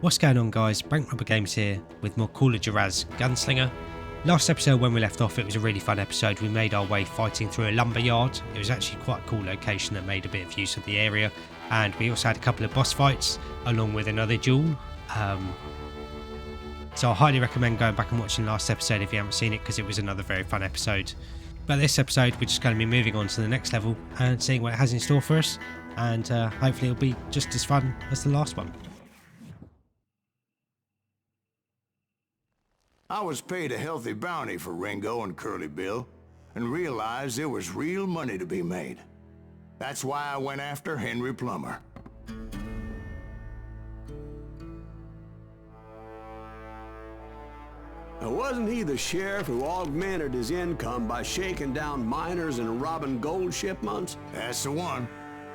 What's going on, guys? Bank Robber Games here with more Call of Juarez Gunslinger. Last episode, when we left off, it was a really fun episode. We made our way fighting through a lumber yard. It was actually quite a cool location that made a bit of use of the area, and we also had a couple of boss fights along with another duel. So I highly recommend going back and watching last episode if you haven't seen it, because it was another very fun episode. But this episode, we're just going to be moving on to the next level and seeing what it has in store for us, and hopefully it'll be just as fun as the last one. I was paid a healthy bounty for Ringo and Curly Bill, and realized there was real money to be made. That's why I went after Henry Plummer. Now, wasn't he the sheriff who augmented his income by shaking down miners and robbing gold shipments? That's the one.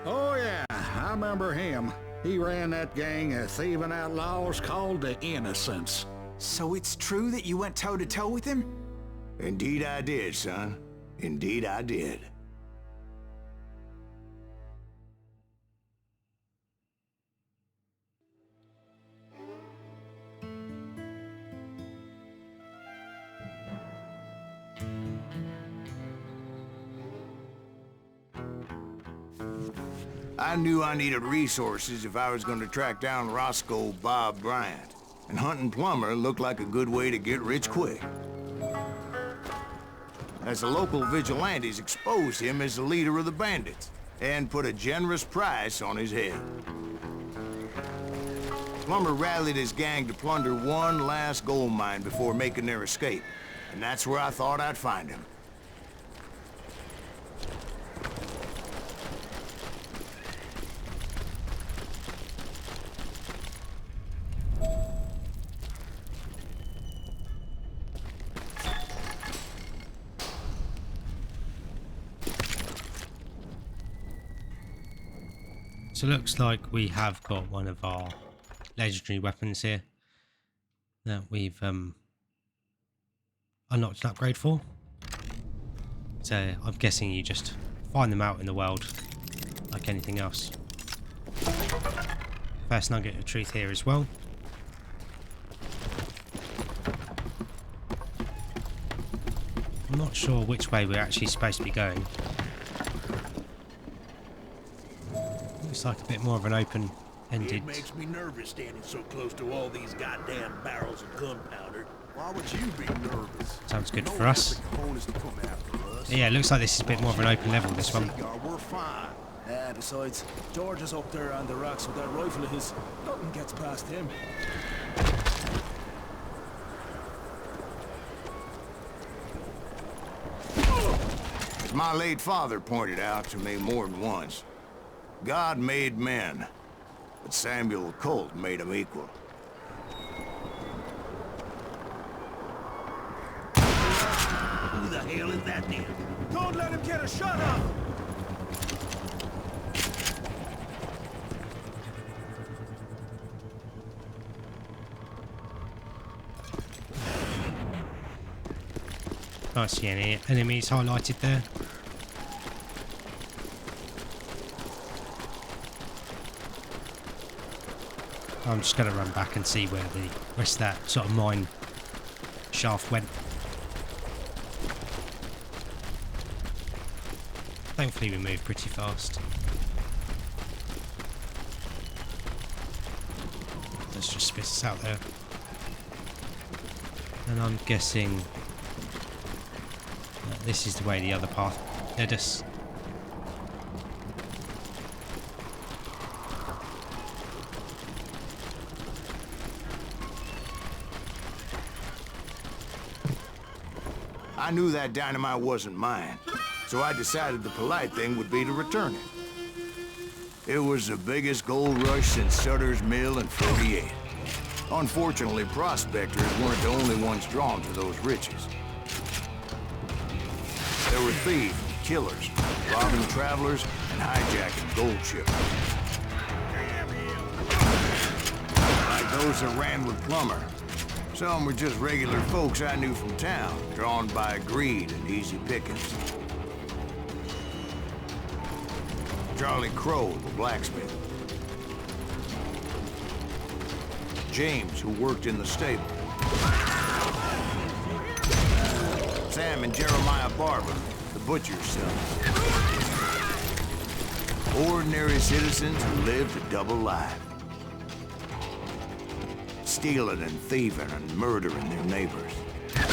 Oh yeah, I remember him. He ran that gang of thieving outlaws called the Innocents. So it's true that you went toe-to-toe with him? Indeed I did, son. Indeed I did. I knew I needed resources if I was going to track down Roscoe Bob Bryant. And hunting Plummer looked like a good way to get rich quick. As the local vigilantes exposed him as the leader of the bandits, and put a generous price on his head. Plummer rallied his gang to plunder one last gold mine before making their escape, and that's where I thought I'd find him. So it looks like we have got one of our legendary weapons here that we've unlocked an upgrade for. So I'm guessing you just find them out in the world like anything else. First nugget of truth here as well. I'm not sure which way we're actually supposed to be going. Looks like a bit more of an open-ended. It makes me nervous standing so close to all these goddamn barrels of gunpowder. Why would you be nervous? Sounds good for us. Yeah, it looks like this is a bit more of an open level, this one. We're fine. Besides, George is up there on the rocks with that rifle of his. Nothing gets past him. As my late father pointed out to me more than once, God made men, but Samuel Colt made them equal. Who the hell is that then? Don't let him get a shot off! Can't see any enemies highlighted there. I'm just going to run back and see where the rest of that sort of mine shaft went. Thankfully we moved pretty fast. Let's just spit us out there. And I'm guessing that this is the way the other path led us. I knew that dynamite wasn't mine, so I decided the polite thing would be to return it. It was the biggest gold rush since Sutter's Mill in '48. Unfortunately, prospectors weren't the only ones drawn to those riches. There were thieves, killers, robbing travelers, and hijacking gold ships. Like those that ran with Plummer. Some were just regular folks I knew from town, drawn by greed and easy pickings. Charlie Crow, the blacksmith. James, who worked in the stable. Sam and Jeremiah Barber, the butcher's sons. Ordinary citizens who lived a double life. Stealing and thieving and murdering their neighbors. Of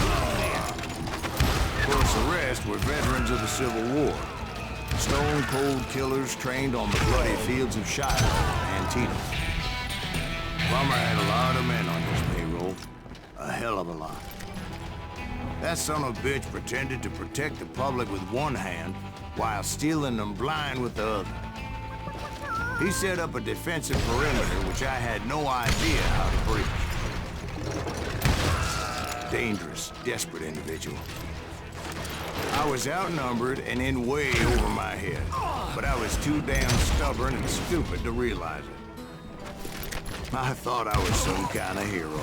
course, the rest were veterans of the Civil War. Stone-cold killers trained on the bloody fields of Shiloh and Antietam. Plummer had a lot of men on his payroll. A hell of a lot. That son of a bitch pretended to protect the public with one hand while stealing them blind with the other. He set up a defensive perimeter which I had no idea how to breach. Dangerous, desperate individual. I was outnumbered and in way over my head, but I was too damn stubborn and stupid to realize it. I thought I was some kind of hero.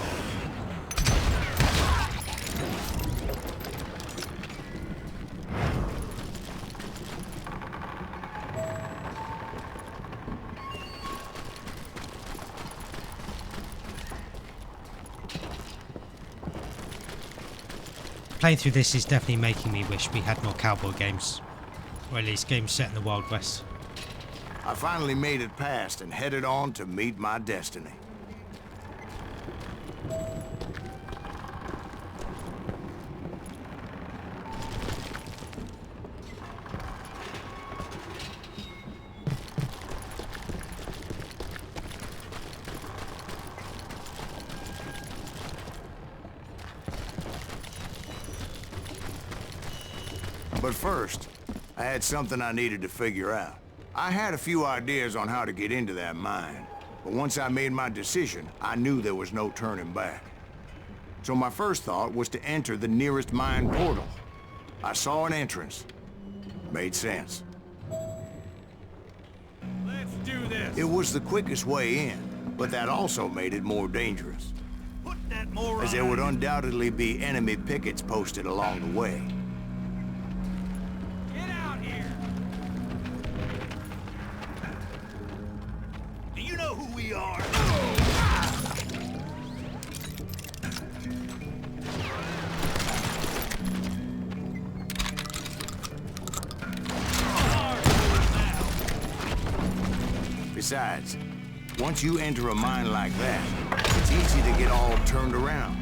Playing through this is definitely making me wish we had more cowboy games, or at least games set in the Wild West. I finally made it past and headed on to meet my destiny. But first, I had something I needed to figure out. I had a few ideas on how to get into that mine, but once I made my decision, I knew there was no turning back. So my first thought was to enter the nearest mine portal. I saw an entrance. Made sense. Let's do this. It was the quickest way in, but that also made it more dangerous, Put that moron. as there would undoubtedly be enemy pickets posted along the way. Get out here. Do you know who we are? Besides, once you enter a mine like that, it's easy to get all turned around.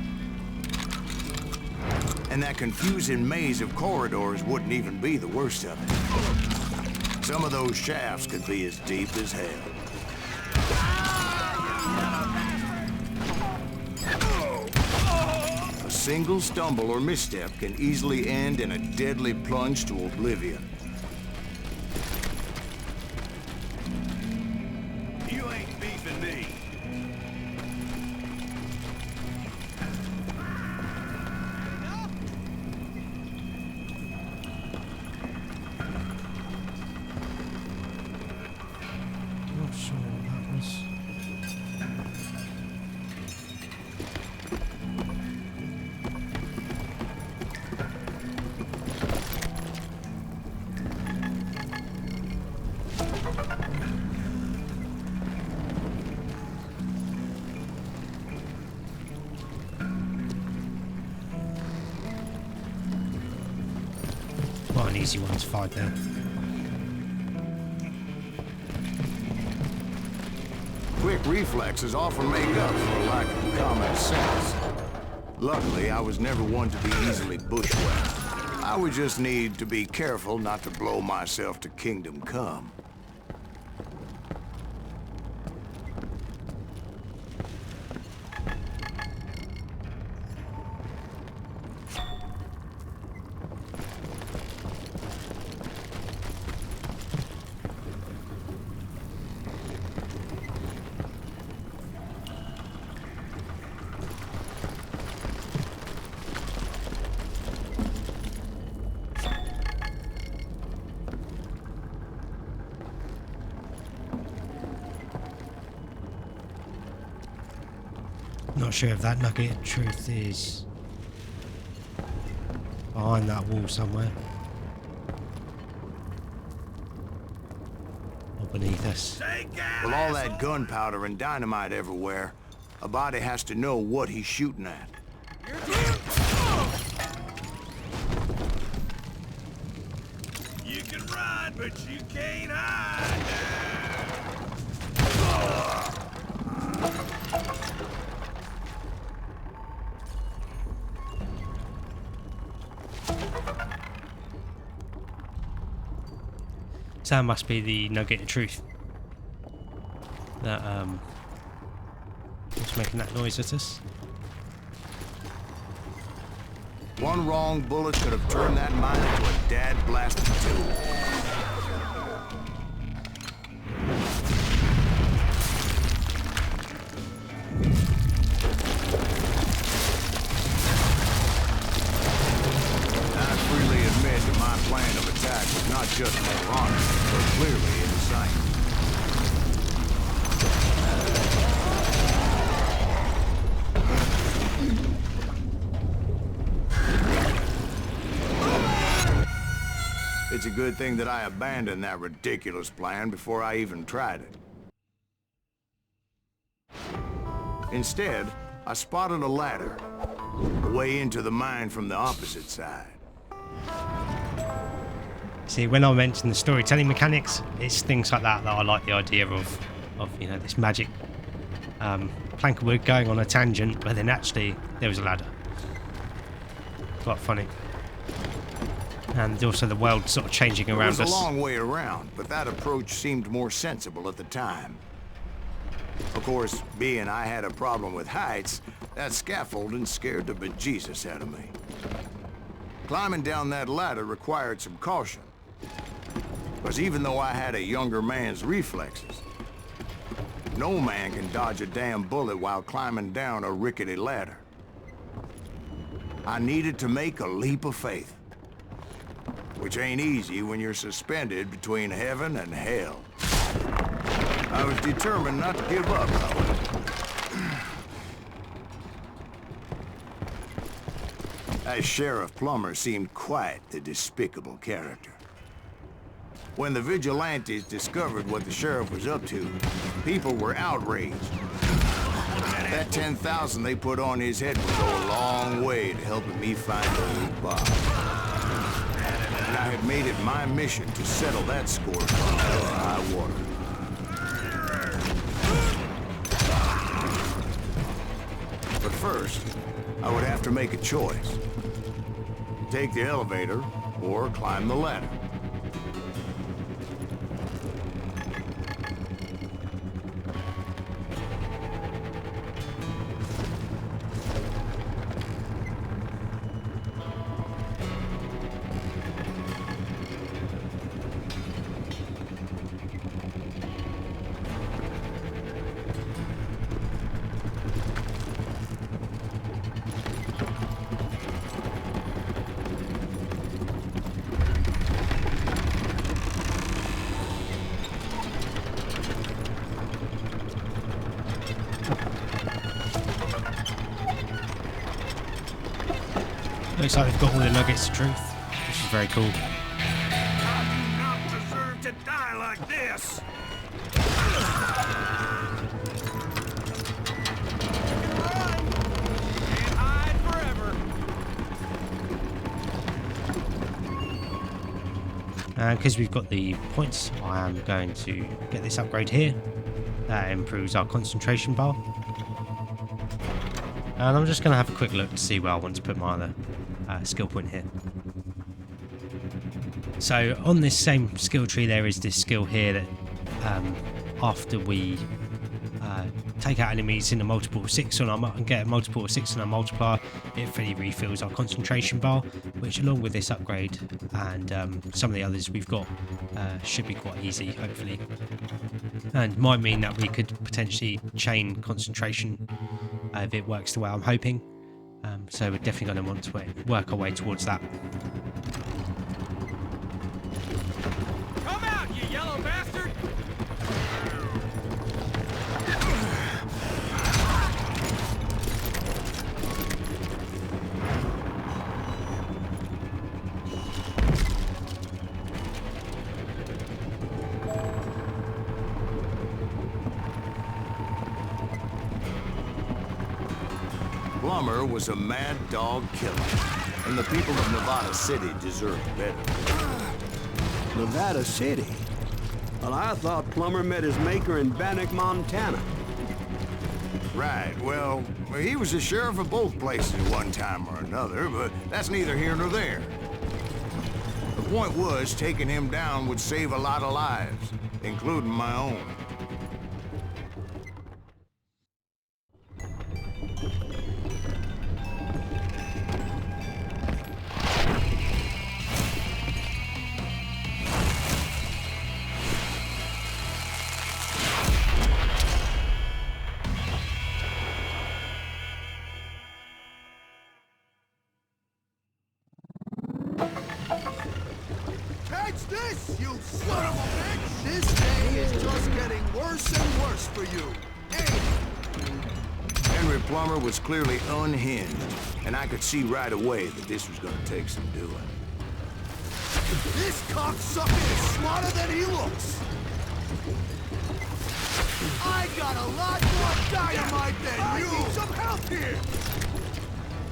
And that confusing maze of corridors wouldn't even be the worst of it. Some of those shafts could be as deep as hell. A single stumble or misstep can easily end in a deadly plunge to oblivion. You ain't beefing me. Not sure what that was. Quite an easy one to find there. Quick reflexes often make up for a lack of common sense. Luckily, I was never one to be easily bushwhacked. I would just need to be careful not to blow myself to kingdom come. Not sure if that nugget of truth is behind that wall somewhere. Or beneath us. Take out. With all that gunpowder and dynamite everywhere, A body has to know what he's shooting at. You can run, but you can't hide. So that must be the nugget of truth. That was making that noise at us. One wrong bullet could have turned that mine into a dad-blasted tube. I freely admit that my plan of attack was not just moronic, but clearly insane. It's a good thing that I abandoned that ridiculous plan before I even tried it. Instead, I spotted a ladder, a way into the mine from the opposite side. See, when I mention the storytelling mechanics, it's things like that I like the idea of you know, this magic plank of wood going on a tangent, but then actually there was a ladder. Quite funny. And also the world sort of changing around us. It was a long way around, but that approach seemed more sensible at the time. Of course, being I had a problem with heights, that scaffolding scared the bejesus out of me. Climbing down that ladder required some caution. Because even though I had a younger man's reflexes, no man can dodge a damn bullet while climbing down a rickety ladder. I needed to make a leap of faith. Which ain't easy when you're suspended between heaven and hell. I was determined not to give up, however. That Sheriff Plummer seemed quite the despicable character. When the vigilantes discovered what the sheriff was up to, people were outraged. That 10,000 they put on his head would go a long way to helping me find old Bob. And I had made it my mission to settle that score from high water. But first, I would have to make a choice. Take the elevator or climb the ladder. Looks like they've got all the nuggets of truth, which is very cool. I do not deserve to die like this. Can't hide forever. And because we've got the points, I am going to get this upgrade here. That improves our concentration bar. And I'm just going to have a quick look to see where I want to put my other skill point here. So on this same skill tree there is this skill here that after we take out enemies in a multiple of 6 on our, and get a multiple of 6 on our multiplier, it fully refills our concentration bar, which along with this upgrade and some of the others we've got should be quite easy, hopefully, and might mean that we could potentially chain concentration if it works the way I'm hoping. So we're definitely going to want to work our way towards that. Come out, you yellow bastard! Plummer was a mad dog killer, and the people of Nevada City deserved better. Nevada City? Well, I thought Plummer met his maker in Bannock, Montana. Right, well, he was the sheriff of both places at one time or another, but that's neither here nor there. The point was, taking him down would save a lot of lives, including my own. Catch this, you son of a bitch! This day is just getting worse and worse for you. Hey! Henry Plummer was clearly unhinged, and I could see right away that this was gonna take some doing. This cocksucker is smarter than he looks! I got a lot more dynamite than you! I need some help here!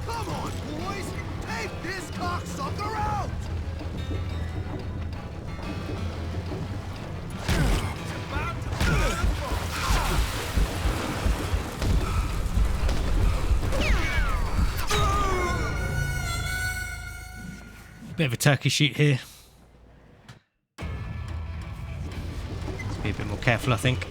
Come on, boys! Take this cocksucker out! Bit of a turkey shoot here. Let's be a bit more careful, I think.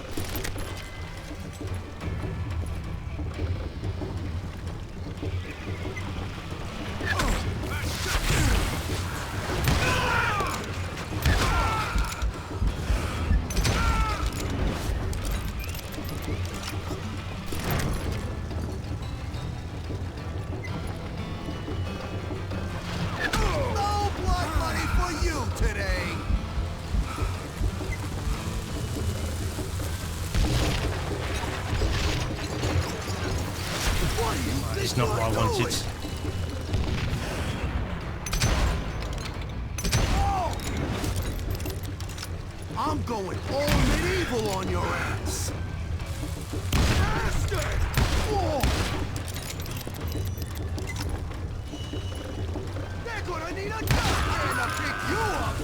It's not what I wanted. I'm going all medieval on your ass! Bastard! Oh. They're gonna need a gun to pick you up!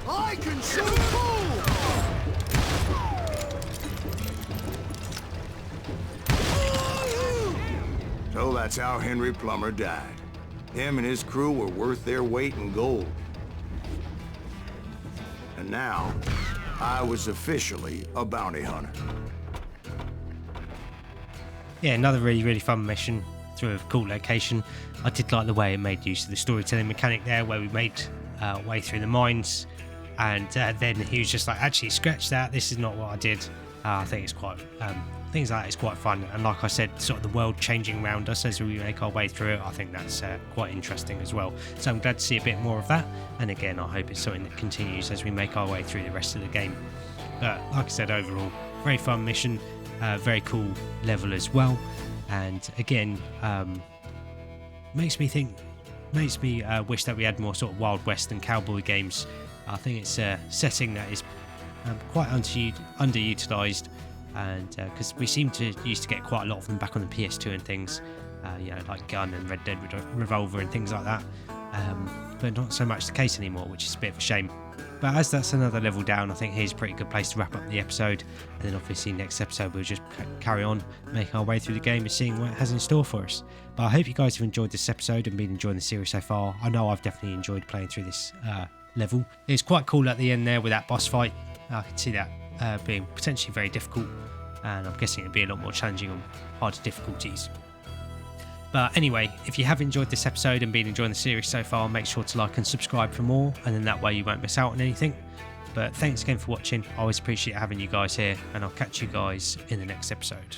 I can shoot too! So that's how Henry Plummer died. Him and his crew were worth their weight in gold. And now, I was officially a bounty hunter. Yeah, another really fun mission through a cool location. I did like the way it made use of the storytelling mechanic there, where we made our way through the mines, and then he was just like, actually, scratch that, this is not what I did. I think it's quite things like that is quite fun, and like I said, sort of the world changing around us as we make our way through it. I think that's quite interesting as well, so I'm glad to see a bit more of that, and again I hope it's something that continues as we make our way through the rest of the game. But like I said, overall very fun mission, very cool level as well, and again makes me wish that we had more sort of Wild West and cowboy games. I think it's a setting that is quite underutilized, and because we seem to used to get quite a lot of them back on the PS2 and things, you know, like Gun and Red Dead Revolver and things like that, but not so much the case anymore, which is a bit of a shame. But as that's another level down, I think here's a pretty good place to wrap up the episode, and then obviously next episode we'll just carry on, make our way through the game and seeing what it has in store for us. But I hope you guys have enjoyed this episode and been enjoying the series so far. I know I've definitely enjoyed playing through this level. It's quite cool at the end there with that boss fight. I can see that being potentially very difficult, and I'm guessing it'd be a lot more challenging on harder difficulties. But anyway, if you have enjoyed this episode and been enjoying the series so far, make sure to like and subscribe for more, and then that way you won't miss out on anything. But thanks again for watching. I always appreciate having you guys here, and I'll catch you guys in the next episode.